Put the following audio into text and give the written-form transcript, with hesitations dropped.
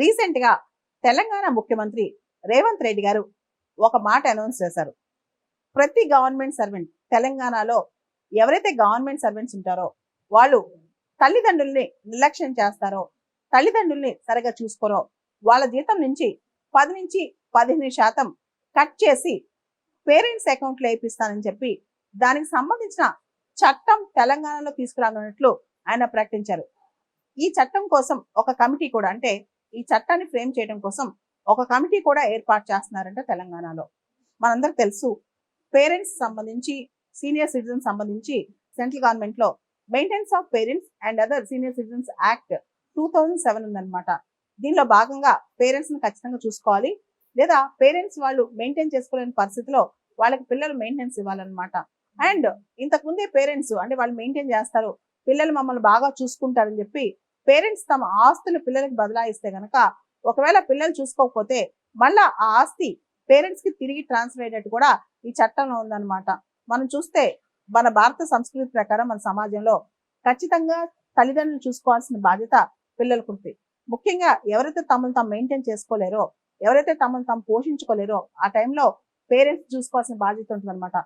Recent గా తెలంగాణ ముఖ్యమంత్రి రేవంత్ రెడ్డి గారు ఒక మాట అనౌన్స్ చేశారు. ప్రతి గవర్నమెంట్ సర్వెంట్ తెలంగాణలో ఎవరైతే గవర్నమెంట్ సర్వెంట్స్ ఉంటారో వాళ్ళు తల్లిదండ్రుల్ని నిర్లక్ష్యం చేస్తారో, తల్లిదండ్రుల్ని సరిగా చూసుకోరో వాళ్ళ జీతం నుంచి 10 నుంచి 15% కట్ చేసి పేరెంట్స్ అకౌంట్లో వేయిస్తానని చెప్పి దానికి సంబంధించిన చట్టం తెలంగాణలో తీసుకురానున్నట్లు ఆయన ప్రకటించారు. ఈ చట్టం కోసం ఒక కమిటీ కూడా, అంటే ఈ చట్టాన్ని ఫ్రేమ్ చేయడం కోసం ఒక కమిటీ కూడా ఏర్పాటు చేస్తున్నారంట తెలంగాణలో. మనందరికి తెలుసు, పేరెంట్స్ సంబంధించి, సీనియర్ సిటిజన్స్ సంబంధించి సెంట్రల్ గవర్నమెంట్ లో maintenance of parents and other senior citizens act 2007 ఉందన్నమాట. దీనిలో భాగంగా పేరెంట్స్ ని ఖచ్చితంగా చూసుకోవాలి, లేదా పేరెంట్స్ వాళ్ళు మెయింటైన్ చేసుకోలేని పరిస్థితిలో వాళ్ళకి పిల్లలు మెయింటెనెన్స్ ఇవ్వాలన్నమాట. అండ్ ఇంతకు ముందే పేరెంట్స్ అంటే వాళ్ళు మెయింటైన్ చేస్తారు, పిల్లలు మమ్మల్ని బాగా చూసుకుంటారని చెప్పి పేరెంట్స్ తమ ఆస్తులు పిల్లలకి బదలాయిస్తే గనక, ఒకవేళ పిల్లలు చూసుకోకపోతే మళ్ళా ఆ ఆస్తి పేరెంట్స్ కి తిరిగి ట్రాన్స్ఫర్ అయ్యేటట్టు కూడా ఈ చట్టంలో ఉందన్నమాట. మనం చూస్తే మన భారత సంస్కృతి ప్రకారం మన సమాజంలో ఖచ్చితంగా తల్లిదండ్రులు చూసుకోవాల్సిన బాధ్యత పిల్లలకు ఉంది. ముఖ్యంగా ఎవరైతే తమను తాము మెయింటైన్ చేసుకోలేరో, ఎవరైతే తమను తాము పోషించుకోలేరో ఆ టైంలో పేరెంట్స్ చూసుకోవాల్సిన బాధ్యత ఉంటుంది అనమాట.